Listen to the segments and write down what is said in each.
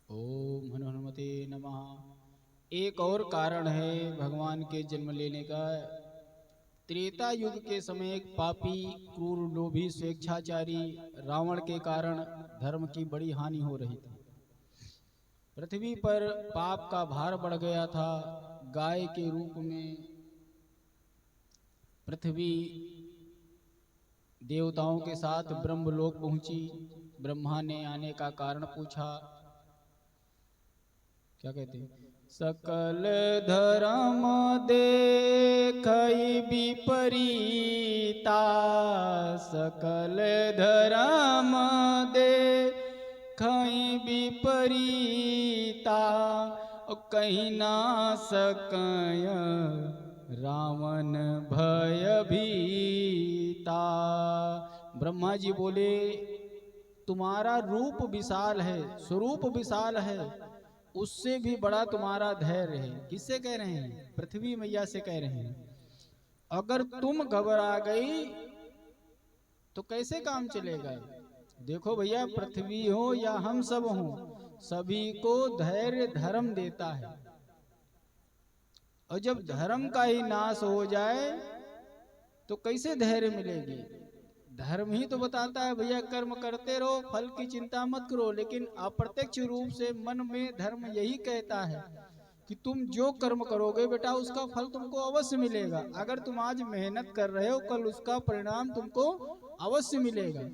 ओम हनुमते नमः। एक और कारण है भगवान के जन्म लेने का। त्रेता युग के समय एक पापी, क्रूर, लोभी, स्वेच्छाचारी रावण के कारण धर्म की बड़ी हानि हो रही थी। पृथ्वी पर पाप का भार बढ़ गया था। गाय के रूप में पृथ्वी देवताओं के साथ ब्रह्मलोक पहुंची। ब्रह्मा ने आने का कारण पूछा। क्या कहते हैं? सकल धर्म देखई विपरीता, सकल धर्म देखई विपरीता, कहीं ना सकय रावण भय भीता। ब्रह्मा जी बोले, तुम्हारा रूप विशाल है, स्वरूप विशाल है, उससे भी बड़ा तुम्हारा धैर्य है। किससे कह रहे हैं? पृथ्वी मैया से कह रहे हैं। अगर तुम घबरा गई तो कैसे काम चलेगा? देखो भैया, पृथ्वी हो या हम सब हो, सभी को धैर्य धर्म देता है। और जब धर्म का ही नाश हो जाए तो कैसे धैर्य मिलेगी? धर्म ही तो बताता है भैया, कर्म करते रहो, फल की चिंता मत करो। लेकिन अप्रत्यक्ष रूप से मन में धर्म यही कहता है कि तुम जो कर्म करोगे बेटा, उसका फल तुमको अवश्य मिलेगा। अगर तुम आज मेहनत कर रहे हो, कल उसका परिणाम तुमको अवश्य मिलेगा।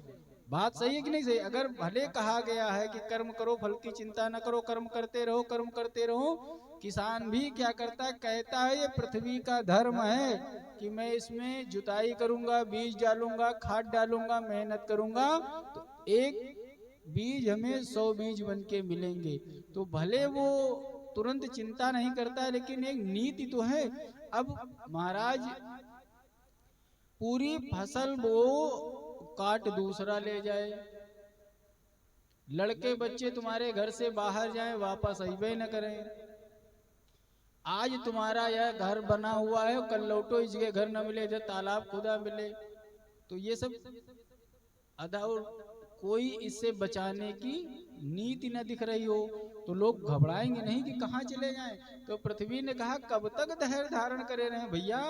बात सही है कि नहीं सही? अगर भले कहा गया है कि कर्म करो, फल की चिंता न करो, कर्म करते रहो, कर्म करते रहो। किसान भी क्या करता है? कहता है ये पृथ्वी का धर्म है कि मैं इसमें जुताई करूंगा, बीज डालूंगा, खाद डालूंगा, मेहनत करूंगा, तो एक बीज हमें 100 बीज बन के मिलेंगे। तो भले वो तुरंत चिंता नहीं करता है, लेकिन एक नीति तो है। अब महाराज, पूरी फसल वो काट दूसरा ले जाए, लड़के बच्चे तुम्हारे घर से बाहर जाएं, वापस अइबे न करें। आज तुम्हारा यह घर बना हुआ है, कल लौटो इस जगह घर न मिले, इधर तालाब खुदा मिले। तो ये सब अदा, कोई इससे बचाने की नीति न दिख रही हो तो लोग घबराएंगे नहीं कि कहाँ चले जाएं। तो पृथ्वी ने कहा, कब तक धैर्य धारण करे रहे भैया?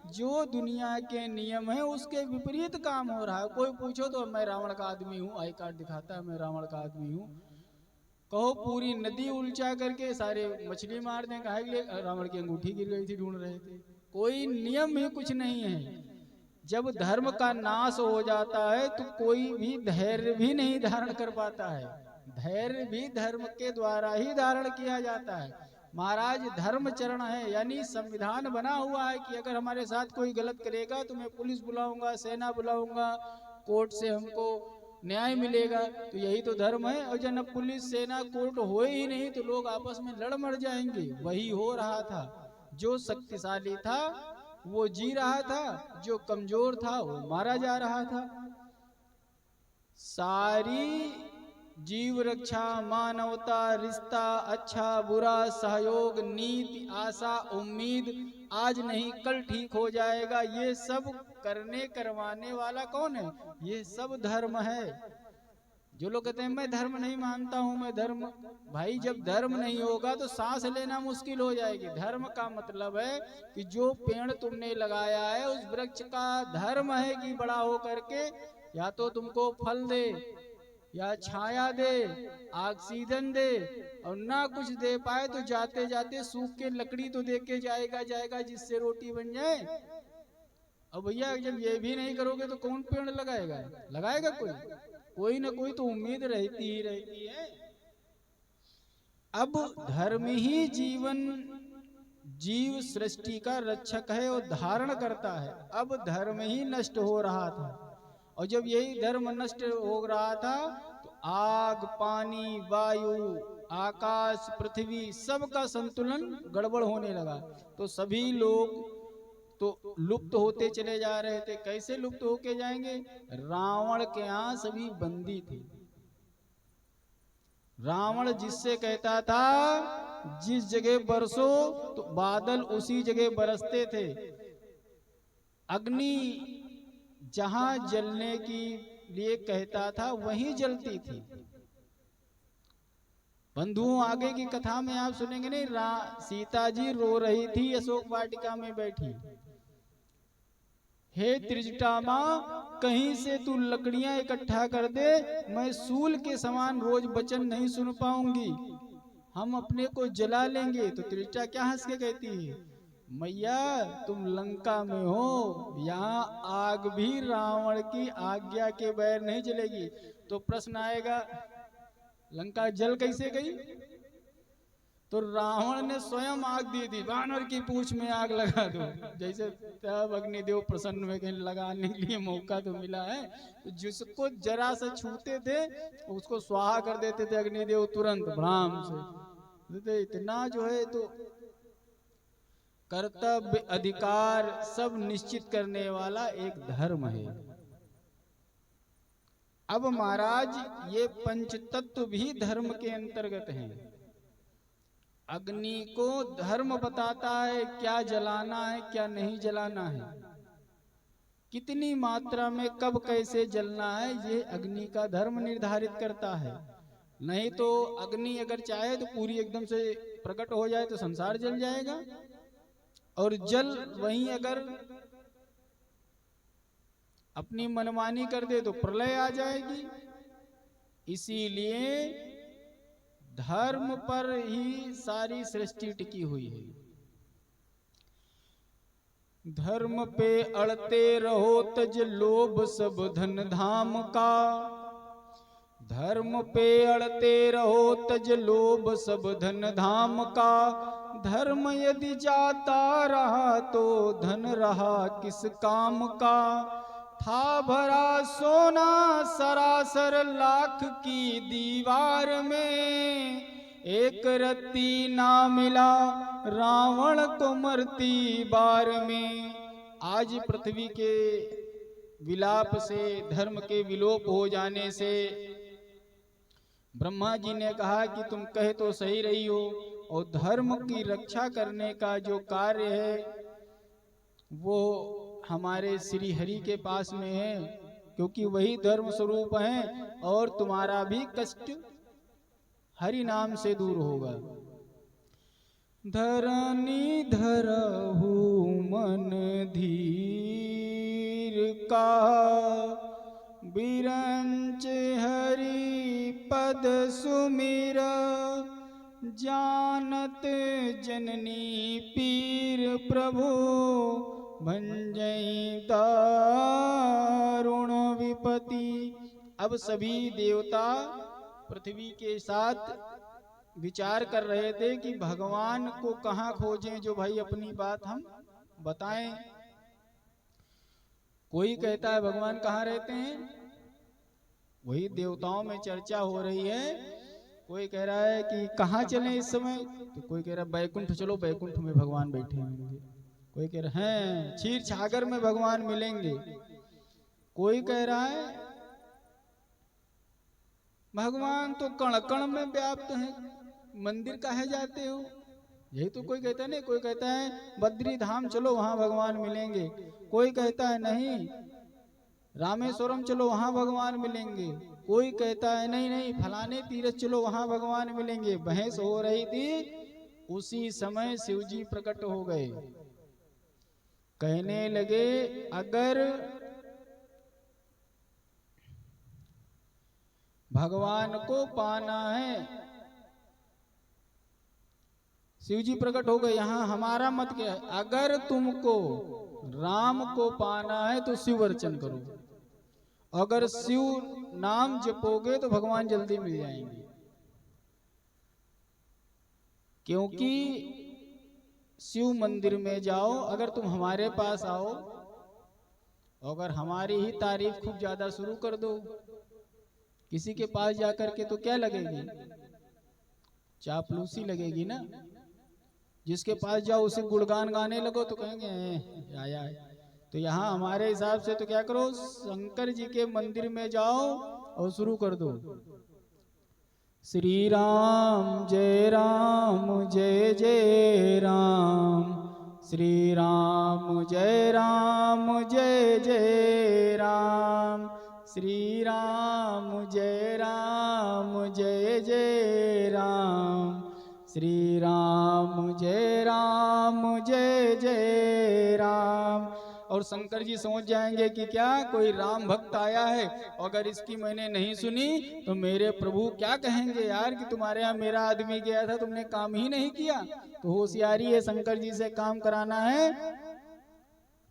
जो दुनिया के नियम है उसके विपरीत काम हो रहा है। कोई पूछो तो मैं रावण का आदमी हूँ, आई कार्ड दिखाता है, मैं रावण का आदमी हूँ। कहो पूरी नदी उल्चा करके सारे मछली मार दें, कहा कि रावण की अंगूठी गिर गई थी, ढूंढ रहे थे। कोई नियम ही कुछ नहीं है। जब धर्म का नाश हो जाता है तो कोई भी धैर्य भी नहीं धारण कर पाता है। धैर्य भी धर्म के द्वारा ही धारण किया जाता है। महाराज, धर्म चरण है, यानी संविधान बना हुआ है कि अगर हमारे साथ कोई गलत करेगा तो मैं पुलिस बुलाऊंगा, सेना बुलाऊंगा, कोर्ट से हमको न्याय मिलेगा। तो यही तो धर्म है। और जब पुलिस, सेना, कोर्ट हो ही नहीं तो लोग आपस में लड़ मर जाएंगे। वही हो रहा था। जो शक्तिशाली था वो जी रहा था, जो कमजोर था वो मारा जा रहा था। सारी जीव रक्षा, मानवता, रिश्ता, अच्छा बुरा, सहयोग, नीति, आशा, उम्मीद, आज नहीं कल ठीक हो जाएगा, ये सब करने करवाने वाला कौन है? ये सब धर्म है। जो लोग कहते हैं मैं धर्म नहीं मानता हूं, मैं धर्म, भाई जब धर्म नहीं होगा तो सांस लेना मुश्किल हो जाएगी। धर्म का मतलब है कि जो पेड़ तुमने लगाया है उस वृक्ष का धर्म है कि बड़ा हो करके या तो तुमको फल दे, या छाया दे, ऑक्सीजन दे, और ना कुछ दे पाए तो जाते जाते सूख के लकड़ी तो दे के जाएगा जिससे रोटी बन जाए। अब भैया जब ये भी नहीं करोगे तो कौन पेड़ लगाएगा? लगाएगा कोई? कोई ना कोई तो उम्मीद रहती ही रहती है। अब धर्म ही जीवन, जीव सृष्टि का रक्षक है और धारण करता है। अब धर्म ही नष्ट हो रहा था, और जब यही धर्म नष्ट हो रहा था तो आग, पानी, वायु, आकाश, पृथ्वी, सबका संतुलन गड़बड़ होने लगा। तो सभी लोग तो लुप्त होते चले जा रहे थे। कैसे लुप्त होके जाएंगे? रावण के यहाँ सभी बंदी थे। रावण जिससे कहता था जिस जगह बरसो तो बादल उसी जगह बरसते थे। अग्नि जहां जलने की लिए कहता था वहीं जलती थी। बंधुओं, आगे की कथा में आप सुनेंगे नहीं, सीता जी रो रही थी अशोक वाटिका में बैठी। हे त्रिजटा माँ, कहीं से तू लकड़ियां इकट्ठा कर दे, मैं सूल के समान रोज वचन नहीं सुन पाऊंगी, हम अपने को जला लेंगे। तो त्रिजटा क्या हंस के कहती है, मैया तुम लंका में हो, यहाँ आग भी रावण की आज्ञा के बगैर नहीं जलेगी। तो प्रश्न आएगा, लंका जल कैसे गई? तो रावण ने स्वयं आग दी थी, वानर की पूंछ में आग लगा दो। जैसे तब अग्निदेव प्रसन्न में कहीं लगाने के लिए मौका तो मिला है, तो जिसको जरा से छूते थे उसको स्वाहा कर देते थे अग्निदेव तुरंत भ्राम से। इतना जो है तो कर्तव्य अधिकार सब निश्चित करने वाला एक धर्म है। अब महाराज ये पंच तत्व भी धर्म के अंतर्गत हैं। अग्नि को धर्म बताता है क्या जलाना है क्या नहीं जलाना है, कितनी मात्रा में कब कैसे जलना है, ये अग्नि का धर्म निर्धारित करता है। नहीं तो अग्नि अगर चाहे तो पूरी एकदम से प्रकट हो जाए तो संसार जल जाएगा, और जल वहीं अगर अपनी मनमानी कर दे तो प्रलय आ जाएगी। इसीलिए धर्म पर ही सारी सृष्टि टिकी हुई है। धर्म पे अड़ते रहो तज लोभ सब धन धाम का, धर्म पे अड़ते रहो तज लोभ सब धन धाम का, धर्म यदि जाता रहा तो धन रहा किस काम का, था भरा सोना सरासर लाख की दीवार में, एक रत्ती ना मिला रावण को मरती बार में। आज पृथ्वी के विलाप से, धर्म के विलोप हो जाने से ब्रह्मा जी ने कहा कि तुम कहे तो सही रही हो, और धर्म की रक्षा करने का जो कार्य है वो हमारे श्री हरि के पास में है, क्योंकि वही धर्म स्वरूप है, और तुम्हारा भी कष्ट हरि नाम से दूर होगा। धरनी धरहु मन धीर का, बिरंच हरि पद सुमिर, जानत जननी पीर प्रभु, भंजई दारुण विपति। अब सभी देवता पृथ्वी के साथ विचार कर रहे थे कि भगवान को कहाँ खोजें जो भाई अपनी बात हम बताएं। कोई कहता है भगवान कहाँ रहते हैं, वही देवताओं में चर्चा हो रही है। कोई कह रहा है कि कहाँ चलें इस समय, तो कोई कह रहा है बैकुंठ चलो, बैकुंठ में भगवान बैठे होंगे। कोई कह रहा है क्षीर सागर में भगवान मिलेंगे। कोई कह रहा है भगवान तो कण कण में व्याप्त है, मंदिर काहे जाते हो। यही तो कोई कहता है नहीं। कोई कहता है बद्री धाम चलो वहां भगवान मिलेंगे। कोई कहता है नहीं रामेश्वरम चलो वहां भगवान मिलेंगे। कोई कहता है नहीं नहीं फलाने तीरथ चलो वहां भगवान मिलेंगे। बहस हो रही थी, उसी समय शिवजी प्रकट हो गए। कहने लगे अगर भगवान को पाना है, शिवजी प्रकट हो गए। यहां हमारा मत क्या है, अगर तुमको राम को पाना है तो शिव अर्चन करो। अगर शिव नाम जपोगे तो भगवान जल्दी मिल जाएंगे। क्योंकि शिव मंदिर में जाओ, अगर तुम हमारे पास आओ, अगर हमारी ही तारीफ खूब ज्यादा शुरू कर दो, किसी के पास जाकर के तो क्या लगेगी, चापलूसी लगेगी ना। जिसके पास जाओ उसे गुणगान गाने लगो तो कहेंगे आया है। तो यहाँ हमारे हिसाब से तो क्या करो, शंकर जी के मंदिर में जाओ और शुरू कर दो श्री राम जय जय राम, श्री राम जय जय राम, श्री राम जय जय राम। श्री राम जय जय राम। और शंकर जी समझ जाएंगे कि क्या कोई राम भक्त आया है, अगर इसकी मैंने नहीं सुनी तो मेरे प्रभु क्या कहेंगे, यार कि तुम्हारे यहाँ मेरा आदमी गया था, तुमने काम ही नहीं किया। तो होशियारी है, शंकर जी से काम कराना है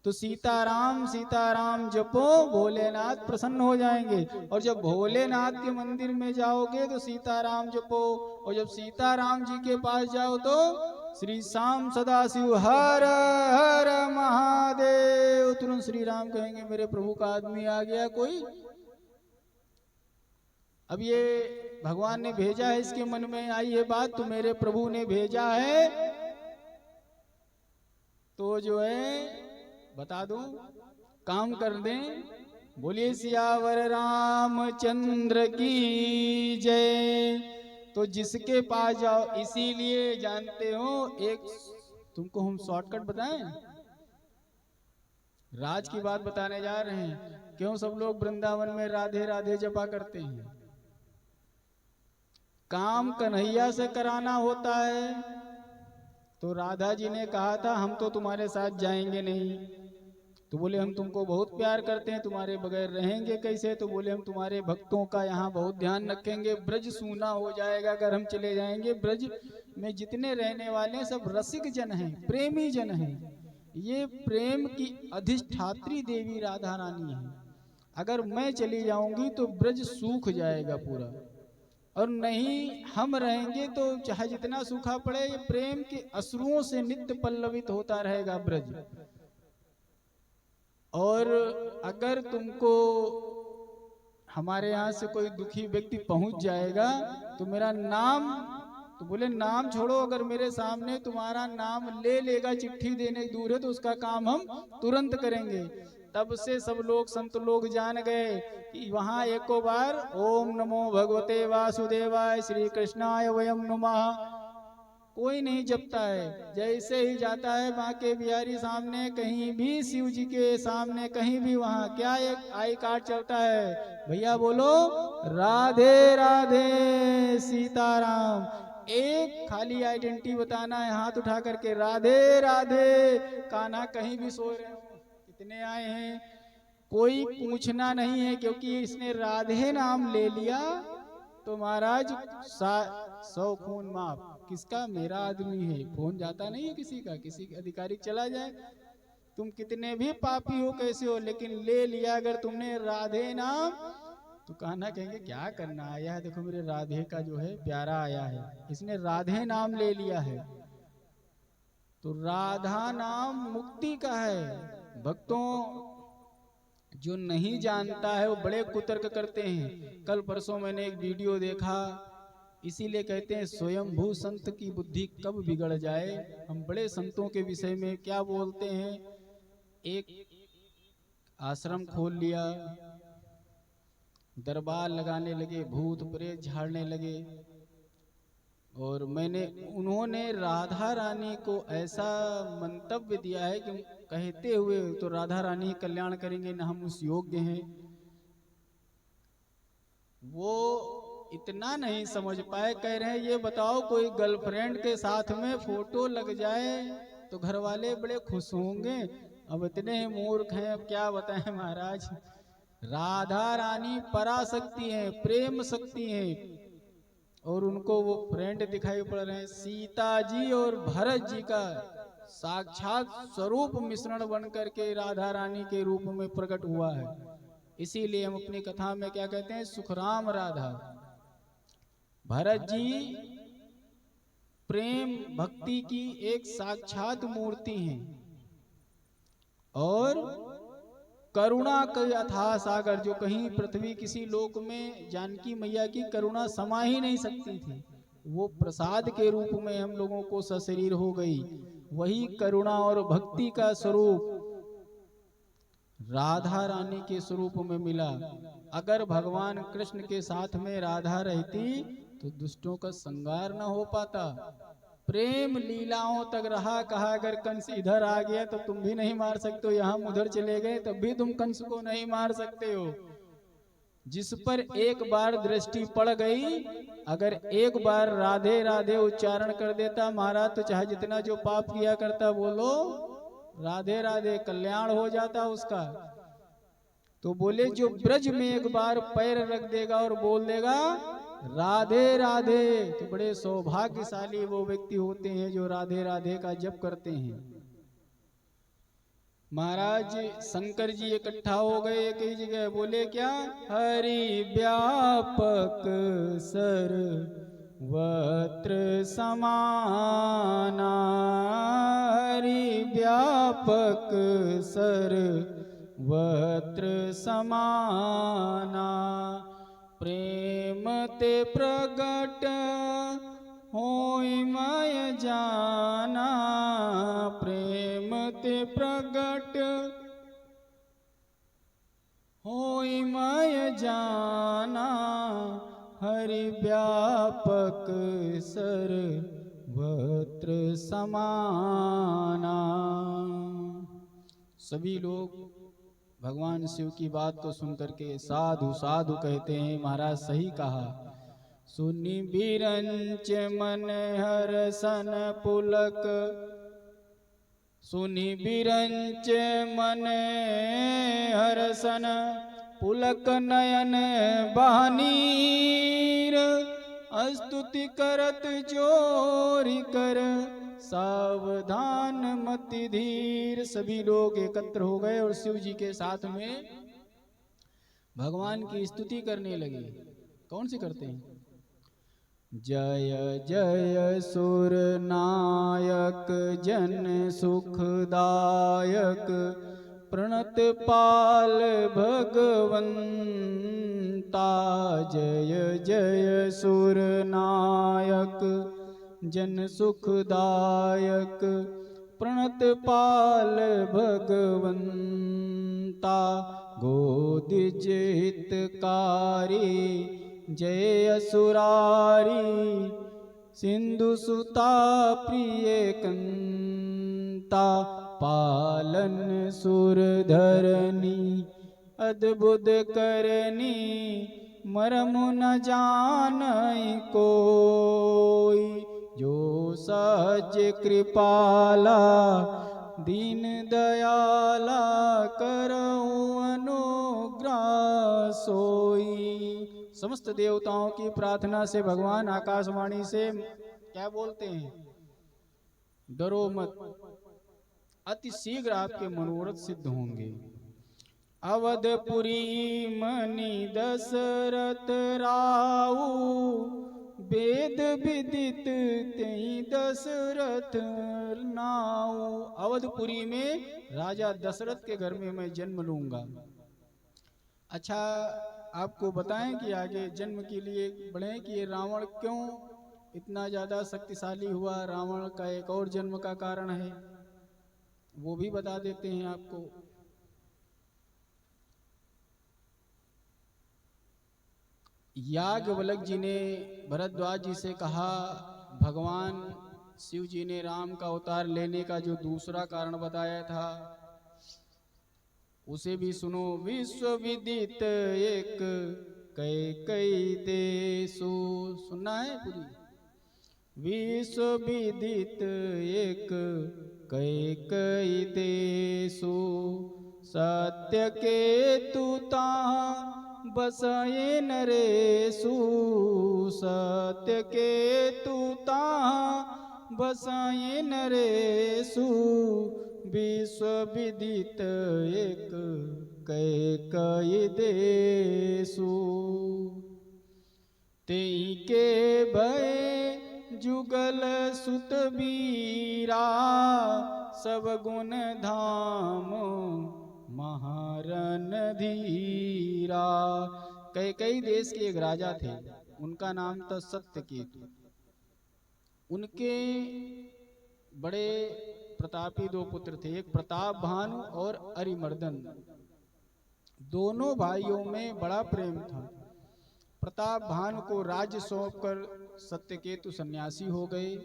तो सीताराम जपो, भोलेनाथ प्रसन्न हो जाएंगे। और जब भोलेनाथ के मंदिर में जाओगे तो सीताराम जपो, और जब सीताराम जी के पास जाओ तो श्री श्याम सदाशिव हर हर महादेव। तुरंत श्री राम कहेंगे मेरे प्रभु का आदमी आ गया कोई। अब ये भगवान ने भेजा है, इसके मन में आई ये बात, तो मेरे प्रभु ने भेजा है, तो जो है बता दूं, काम कर दें। बोलिए सियावर रामचंद्र की जय। तो जिसके पास जाओ, इसीलिए जानते हो, एक तुमको हम शॉर्टकट बताएं, राज की बात बताने जा रहे हैं। क्यों सब लोग वृंदावन में राधे राधे जपा करते हैं? काम कन्हैया से कराना होता है। तो राधा जी ने कहा था हम तो तुम्हारे साथ जाएंगे नहीं, तो बोले हम तुमको बहुत प्यार करते हैं, तुम्हारे बगैर रहेंगे कैसे? तो बोले हम तुम्हारे भक्तों का यहाँ बहुत ध्यान रखेंगे, ब्रज सूना हो जाएगा अगर हम चले जाएंगे। ब्रज में जितने रहने वाले हैं सब रसिक जन हैं, प्रेमी जन हैं। ये प्रेम की अधिष्ठात्री देवी राधा रानी है। अगर मैं चली जाऊंगी तो ब्रज सूख जाएगा पूरा, और नहीं हम रहेंगे तो चाहे जितना सूखा पड़े, ये प्रेम के अश्रुओं से नित्य पल्लवित होता रहेगा ब्रज। और अगर तुमको हमारे यहाँ से कोई दुखी व्यक्ति पहुंच जाएगा तो मेरा नाम, तो बोले नाम छोड़ो, अगर मेरे सामने तुम्हारा नाम ले लेगा, चिट्ठी देने दूर है, तो उसका काम हम तुरंत करेंगे। तब से सब लोग संत लोग जान गए कि वहां एको बार ओम नमो भगवते वासुदेवाय श्री कृष्णाय वयम नमः कोई नहीं जपता है। जैसे ही जाता है बांके बिहारी सामने, कहीं भी शिव जी के सामने, कहीं भी, वहां क्या एक आई कार्ड चलता है, भैया बोलो राधे राधे सीताराम। एक खाली आइडेंटिटी बताना है, हाथ उठा करके राधे राधे। कान्हा कहीं भी सो रहे हो, कितने आए हैं, कोई पूछना नहीं है, क्योंकि इसने राधे नाम ले लिया तो महाराज 100 खून माफ। किसका? मेरा आदमी है। फोन जाता नहीं है किसी का, किसी अधिकारी चला जाए, तुम कितने भी पापी हो कैसे हो, लेकिन ले लिया अगर तुमने राधे नाम, तो कहना कहेंगे क्या करना आया है, देखो मेरे राधे का जो है प्यारा आया है, इसने राधे नाम ले लिया है। तो राधा नाम मुक्ति का है। भक्तों, जो नहीं जानता है वो बड़े कुतर्क करते हैं। कल परसों मैंने एक वीडियो देखा, इसीलिए कहते हैं स्वयंभू संत की बुद्धि कब बिगड़ जाए। हम बड़े संतों के विषय में क्या बोलते हैं, एक आश्रम खोल लिया, दरबार लगाने लगे, भूत प्रेत झाड़ने लगे, और उन्होंने राधा रानी को ऐसा मंतव्य दिया है कि कहते हुए तो राधा रानी कल्याण करेंगे ना, हम उस योग्य हैं। वो इतना नहीं समझ पाए, कह रहे हैं ये बताओ कोई गर्लफ्रेंड के साथ में फोटो लग जाए तो घर वाले बड़े खुश होंगे। अब इतने ही मूर्ख हैं, अब क्या बताएं महाराज। राधा रानी पराशक्ति है, प्रेम शक्ति है, और उनको वो फ्रेंड दिखाई पड़ रहे हैं। सीता जी और भरत जी का साक्षात स्वरूप मिश्रण बन करके राधा रानी के रूप में प्रकट हुआ है। इसीलिए हम अपनी कथा में क्या कहते हैं, सुखराम राधा। भरत जी प्रेम भक्ति की एक साक्षात मूर्ति हैं, और करुणा का अथाह सागर, जो कहीं पृथ्वी किसी लोक में जानकी मैया की करुणा समा ही नहीं सकती थी, वो प्रसाद के रूप में हम लोगों को सशरीर हो गई। वही करुणा और भक्ति का स्वरूप राधा रानी के स्वरूप में मिला। अगर भगवान कृष्ण के साथ में राधा रहती तो दुष्टों का संहार न हो पाता। प्रेम लीलाओं तक रहा, कहा अगर कंस इधर आ गया तो तुम भी नहीं मार सकते हो, यहाँ उधर चले गए तब भी तुम कंस को नहीं मार सकते हो। जिस पर एक बार दृष्टि पड़ गई, अगर एक बार राधे राधे उच्चारण कर देता महाराज, तो चाहे जितना जो पाप किया करता बोलो राधे राधे, कल्याण हो जाता उसका। तो बोले जो ब्रज में एक बार पैर रख देगा और बोल देगा राधे राधे, तो बड़े सौभाग्यशाली वो व्यक्ति होते हैं जो राधे राधे का जप करते हैं। महाराज शंकर जी इकट्ठा हो गए कई जगह, बोले क्या, हरि व्यापक सर्वत्र समाना, हरि व्यापक सर्वत्र समाना, प्रेम ते प्रगट होई मय जाना, प्रेम ते प्रगट होई मय जाना, हरि व्यापक सर्वत्र समाना। सभी लोग भगवान शिव की बात को सुनकर के साधु साधु कहते हैं। महाराज सही कहा, सुनि बिरंच मन हरसन पुलक, सुनि बिरंच मन हरसन पुलक, नयन बहनीर, स्तुति करत जोरी कर, सावधान मति धीर। सभी लोग एकत्र हो गए और शिव जी के साथ में भगवान की स्तुति करने लगे। कौन सी करते हैं? जय जय सुर नायक जन सुखदायक, प्रणत पाल भगवंता, जय जय सुर नायक जन सुखदायक, प्रणत पाल भगवंता, गोदिज हितकारी जय असुरारी, सिंधु सुता प्रिय कंता, पालन सुर धरनी अद्भुत करनी, मरम न जानई कोई, जो सहज कृपाला दीन दयाला, करऊं अनुग्रह सोई। समस्त देवताओं की प्रार्थना से भगवान आकाशवाणी से क्या बोलते हैं? डरो मत, अति शीघ्र आपके मनोरथ सिद्ध होंगे। अवधपुरी मणि दशरथ राऊ, वेद विदित तेहि दशरथ नाऊ। अवधपुरी में राजा दशरथ के घर में मैं जन्म लूंगा। अच्छा, आपको बताएं कि आगे जन्म के लिए बढ़े कि ये रावण क्यों इतना ज्यादा शक्तिशाली हुआ। रावण का एक और जन्म का कारण है, वो भी बता देते हैं आपको। याज्ञवल्क्य जी ने भरद्वाज जी से कहा, भगवान शिव जी ने राम का अवतार लेने का जो दूसरा कारण बताया था उसे भी सुनो। विश्व विदित एक कैकेयी देशु, सुनना है पूरी। विश्व विदित एक कैकेयी देशु, सत्य केतु ताहाँ बसये नरेशु, सत्य केतु ताहाँ बसये नरेशु, विश्व विदित एक कैकेयी देशु। तेई के भय जुगल सुत वीरा, सब गुण धाम महारन धीरा। कैकेयी देश के एक राजा थे, उनका नाम था सत्यकेतु। उनके बड़े प्रतापी दो पुत्र थे, एक प्रताप भानु और अरिमर्दन। दोनों भाइयों में बड़ा प्रेम था। प्रताप भानु को राज्य सौंपकर सत्यकेतु सन्यासी हो गए।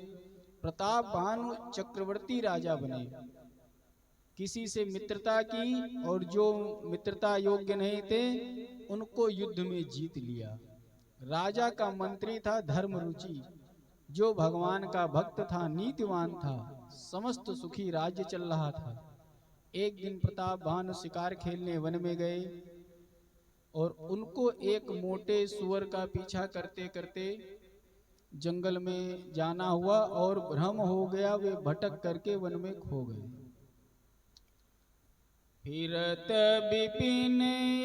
प्रताप भानु चक्रवर्ती राजा बने, किसी से मित्रता की और जो मित्रता योग्य नहीं थे उनको युद्ध में जीत लिया। राजा का मंत्री था धर्म रुचि, जो भगवान का भक्त था, नीतिवान था, समस्त सुखी राज्य चल रहा था। एक दिन प्रताप भानु शिकार खेलने वन में गए और उनको एक मोटे सुअर का पीछा करते करते जंगल में जाना हुआ और भ्रम हो गया, वे भटक करके वन में खो गए। फिरत विपिन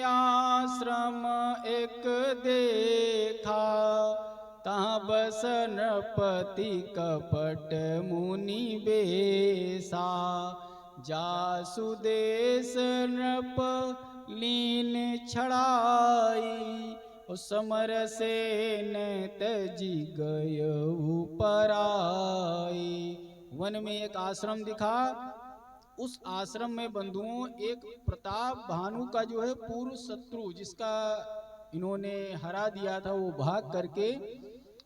आश्रम एक देखा, तहाँ बस नृपति कपट मुनि बेसा। जासु देश नृप लीन छड़ाई, समर से न तजी गयउ पराई। वन में एक आश्रम दिखा, उस आश्रम में बंधुओं एक प्रताप भानु का जो है पूर्व शत्रु, जिसका इन्होंने हरा दिया था, वो भाग करके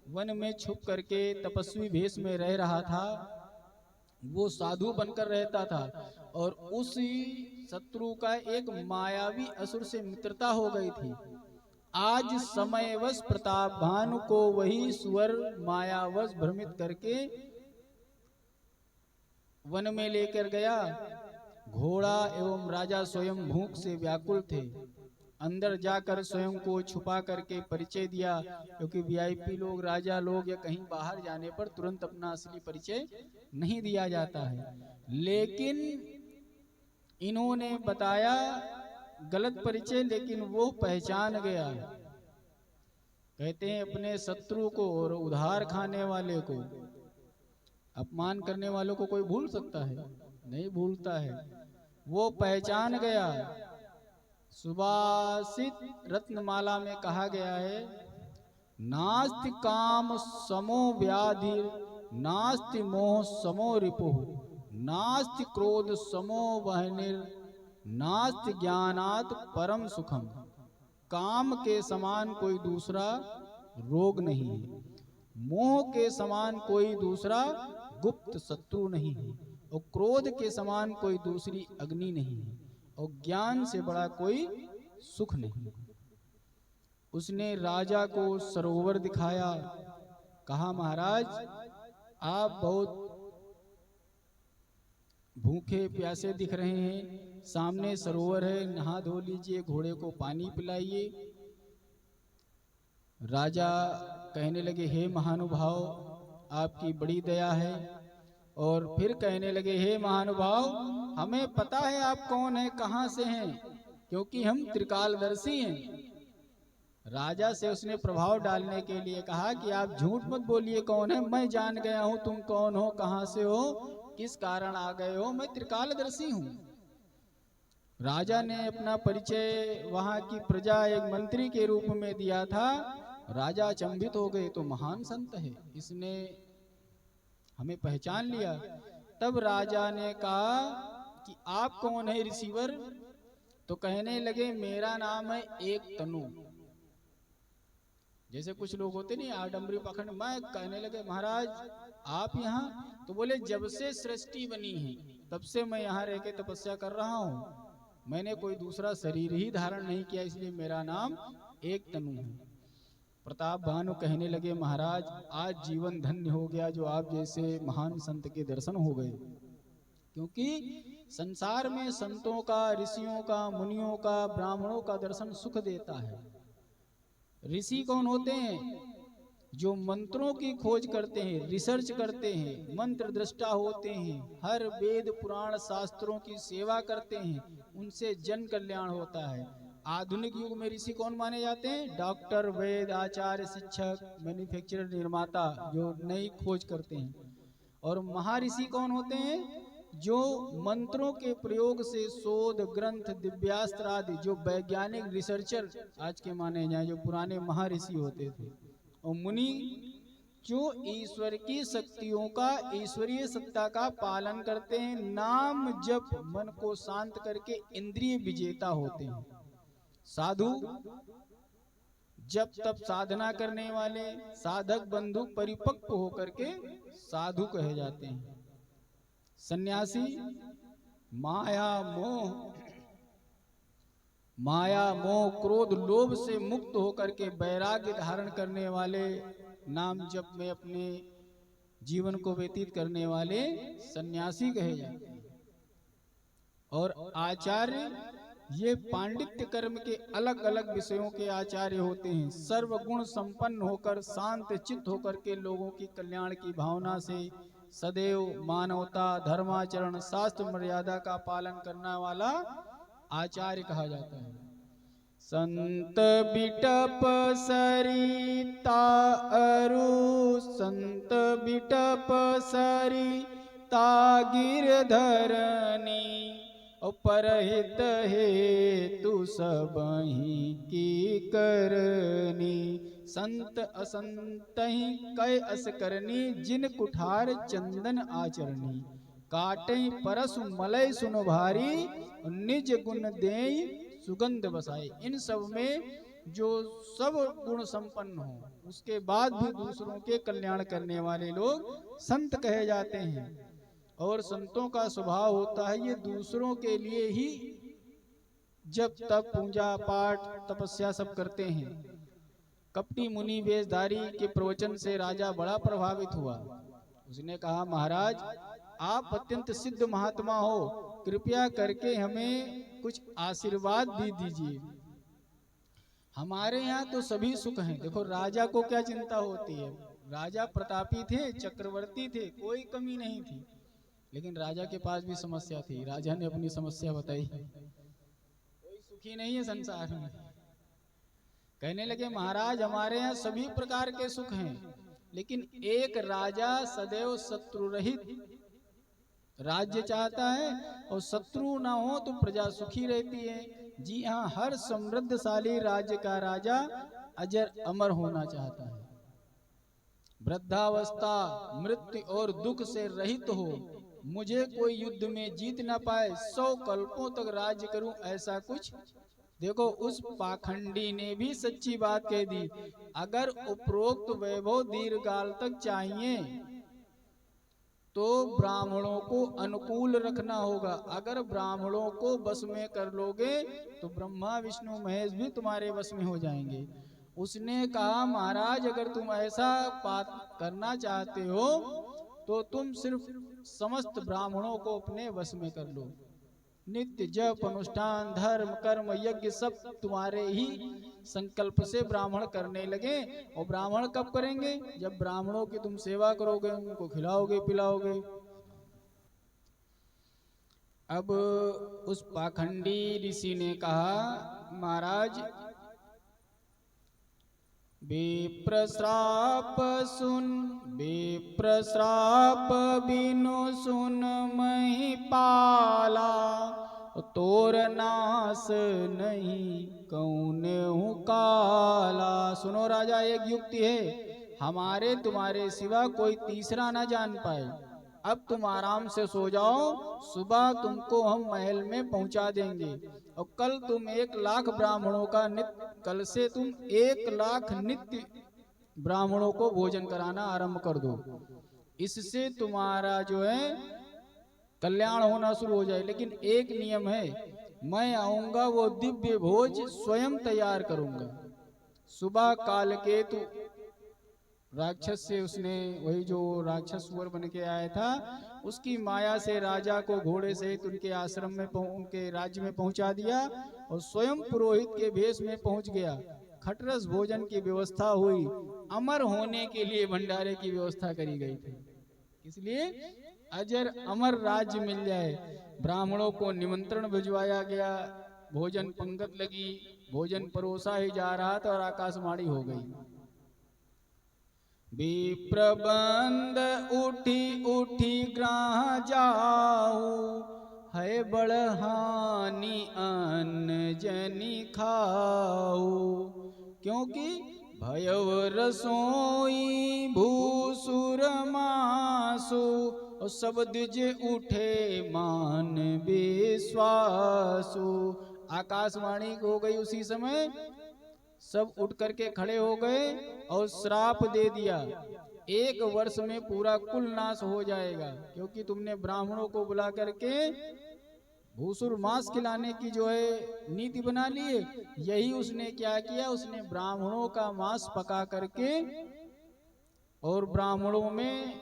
वन में छुप करके तपस्वी भेष में रह रहा था। वो साधु बनकर रहता था और उसी शत्रु का एक मायावी असुर से मित्रता हो गई थी। आज समयवश प्रताप भानु को वही सुअर मायावश भ्रमित करके वन में लेकर गया। घोड़ा एवं राजा स्वयं भूख से व्याकुल थे। अंदर जाकर स्वयं को छुपा करके परिचय दिया, क्योंकि वीआईपी लोग, राजा लोग या कहीं बाहर जाने पर तुरंत अपना असली परिचय नहीं दिया जाता है। लेकिन इन्होंने बताया गलत परिचय, लेकिन वो पहचान गया। कहते हैं अपने शत्रु को और उधार खाने वाले को, अपमान करने वालों को कोई भूल सकता है? नहीं भूलता है। वो पहचान गया। सुभाषित रत्नमाला में कहा गया है, नास्ति काम समो व्याधि, नास्ति मोह समो रिपुः, नास्ति क्रोध समो वहनिर, नास्ति ज्ञानात् परम सुखम। काम के समान कोई दूसरा रोग नहीं है, मोह के समान कोई दूसरा गुप्त शत्रु नहीं है, और क्रोध के समान कोई दूसरी अग्नि नहीं है, और ज्ञान से बड़ा कोई सुख नहीं। उसने राजा को सरोवर दिखाया। कहा, महाराज आप बहुत भूखे प्यासे दिख रहे हैं, सामने सरोवर है, नहा धो लीजिए, घोड़े को पानी पिलाइए। राजा कहने लगे, हे महानुभाव आपकी बड़ी दया है। और फिर कहने लगे, हे महानुभाव हमें पता है आप कौन है, कहां से हैं, क्योंकि हम त्रिकालदर्शी हैं। राजा से उसने प्रभाव डालने के लिए कहा कि आप झूठ मत बोलिए, कौन है, मैं जान गया हूं तुम कौन हो, कहां से हो, किस कारण आ गए हो, मैं त्रिकालदर्शी हूं। राजा ने अपना परिचय वहां की प्रजा, एक मंत्री के रूप में दिया था। राजा अचंभित हो गए, तो महान संत है, इसने हमें पहचान लिया। तब राजा ने कहा कि आप कौन है रिसीवर? तो कहने लगे, मेरा नाम है एक तनु। जैसे कुछ लोग होते नहीं आडंबरी पखंड। मैं कहने लगे, महाराज आप यहाँ? तो बोले, जब से सृष्टि बनी है तब से मैं यहाँ रह के तपस्या कर रहा हूँ, मैंने कोई दूसरा शरीर ही धारण नहीं किया, इसलिए मेरा नाम एक तनु है। प्रताप भानु कहने लगे, महाराज आज जीवन धन्य हो गया जो आप जैसे महान संत के दर्शन हो गए, क्योंकि संसार में संतों का, ऋषियों का, मुनियों का, ब्राह्मणों का दर्शन सुख देता है। ऋषि कौन होते हैं? जो मंत्रों की खोज करते हैं, रिसर्च करते हैं, मंत्र दृष्टा होते हैं, हर वेद पुराण शास्त्रों की सेवा करते हैं, उनसे जन कल्याण होता है। आधुनिक युग में ऋषि कौन माने जाते हैं? डॉक्टर, वैद्य, आचार्य, शिक्षक, मैन्युफैक्चरर, निर्माता, जो नई खोज करते हैं। और महर्षि कौन होते हैं? जो मंत्रों के प्रयोग से शोध ग्रंथ, दिव्यास्त्र आदि, जो वैज्ञानिक रिसर्चर आज के माने जाए, जो पुराने महर्षि होते थे। और मुनि जो ईश्वर की शक्तियों का, ईश्वरीय सत्ता का पालन करते हैं, नाम जप मन को शांत करके इंद्रिय विजेता होते हैं। साधु जब तब साधना करने वाले साधक बंधु परिपक्व होकर के साधु कहे जाते हैं। सन्यासी माया मोह क्रोध लोभ से मुक्त होकर के वैराग्य धारण करने वाले, नाम जप में अपने जीवन को व्यतीत करने वाले सन्यासी कहे जाते हैं। और आचार्य ये पांडित्य कर्म के अलग अलग विषयों के आचार्य होते हैं। सर्वगुण संपन्न होकर शांत चित्त होकर के लोगों की कल्याण की भावना से सदैव मानवता, धर्माचरण, शास्त्र मर्यादा का पालन करने वाला आचार्य कहा जाता है। संत बिटप सरिता अरु, संत बिटप सरिता गिरधरनी, परहित हेतु सबहि की करनी। संत असंत ही कै अस करनी, जिन कुठार चंदन आचरणी। काटे परसु मलय सुन भारी, निज गुण देई सुगंध बसाए। इन सब में जो सब गुण संपन्न हो उसके बाद भी दूसरों के कल्याण करने वाले लोग संत कहे जाते हैं। और संतों का स्वभाव होता है ये दूसरों के लिए ही जब तब पूजा पाठ तपस्या सब करते हैं। कपटी मुनि वेशधारी के प्रवचन से राजा बड़ा प्रभावित हुआ। उसने कहा, महाराज आप अत्यंत सिद्ध महात्मा हो, कृपया करके हमें कुछ आशीर्वाद भी दीजिए। हमारे यहाँ तो सभी सुख हैं। देखो राजा को क्या चिंता होती है, राजा प्रतापी थे, चक्रवर्ती थे, कोई कमी नहीं थी। लेकिन राजा के पास भी समस्या थी। राजा ने अपनी समस्या बताई, कोई सुखी नहीं है संसार में। कहने लगे, महाराज हमारे यहाँ सभी प्रकार के सुख हैं, लेकिन एक राजा सदैव शत्रु रहित राज्य चाहता है, और शत्रु ना हो तो प्रजा सुखी रहती है। जी हाँ, हर समृद्धशाली राज्य का राजा अजर अमर होना चाहता है। वृद्धावस्था, मृत्यु और दुख से रहित हो, मुझे कोई युद्ध में जीत ना पाए, 100 कल्पों तक राज्य करूं, ऐसा कुछ। देखो उस पाखंडी ने भी सच्ची बात कह दी। अगर उपरोक्त वैभव दीर्घकाल तक चाहिए तो ब्राह्मणों को अनुकूल रखना होगा। अगर ब्राह्मणों को वश में कर लोगे तो ब्रह्मा विष्णु महेश भी तुम्हारे वश में हो जाएंगे। उसने कहा, महाराज अगर तुम ऐसा बात करना चाहते हो तो तुम सिर्फ समस्त ब्राह्मणों को अपने वश में कर लो। नित्य जप, अनुष्ठान, धर्म, कर्म, यज्ञ सब तुम्हारे ही संकल्प से ब्राह्मण करने लगे। और ब्राह्मण कब करेंगे? जब ब्राह्मणों की तुम सेवा करोगे, उनको खिलाओगे पिलाओगे। अब उस पाखंडी ऋषि ने कहा, महाराज विप्रश्राप सुन, विप्रश्राप बिनु सुन महिपाला, तोर नास नहीं कौनेहु काला। सुनो राजा, एक युक्ति है, हमारे तुम्हारे सिवा कोई तीसरा ना जान पाए। अब तुम आराम से सो जाओ, सुबह तुमको हम महल में पहुंचा देंगे। और कल तुम 1 लाख ब्राह्मणों का नित्य, कल से तुम 1 लाख नित्य ब्राह्मणों को भोजन कराना आरंभ कर दो। इससे तुम्हारा जो है कल्याण होना शुरू हो जाए। लेकिन एक नियम है, मैं आऊंगा वो दिव्य भोज स्वयं तैयार करूंगा। सुबह कालकेतु राक्षस से उसने, वही जो राक्षस सुअर बन के आया था, उसकी माया से राजा को घोड़े सहित उनके आश्रम में, उनके राज्य में पहुंचा दिया और स्वयं पुरोहित के भेष में पहुंच गया। खटरस भोजन की व्यवस्था हुई, अमर होने के लिए भंडारे की व्यवस्था करी गई थी। इसलिए अजर अमर राज्य मिल जाए। ब्राह्मणों को निमंत्रण भिजवाया गया, भोजन पंगत लगी, भोजन परोसा ही जा रहा था और आकाशवाणी हो गई, विप्रबंद उठी उठी ग्राह जाऊ, है बड़हानि अन्न जनि खाऊ। क्योंकि भयव रसोई भूसुर मासु, और सब द्विज उठे मान विश्वासु। आकाशवाणी हो गई उसी समय, सब उठ करके खड़े हो गए और श्राप दे दिया, 1 वर्ष में पूरा कुल नाश हो जाएगा। क्योंकि तुमने ब्राह्मणों को बुला करके भूसुर मांस खिलाने की जो है नीति बना ली है। यही उसने क्या किया, उसने ब्राह्मणों का मांस पका करके और ब्राह्मणों में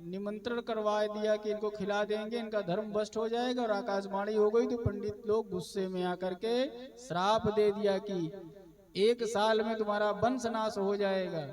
निमंत्रण करवा दिया कि इनको खिला देंगे, इनका धर्म भ्रष्ट हो जाएगा। और आकाशवाणी हो गई तो पंडित लोग गुस्से में आकर के श्राप दे दिया कि 1 साल में तुम्हारा वंश नाश हो जाएगा।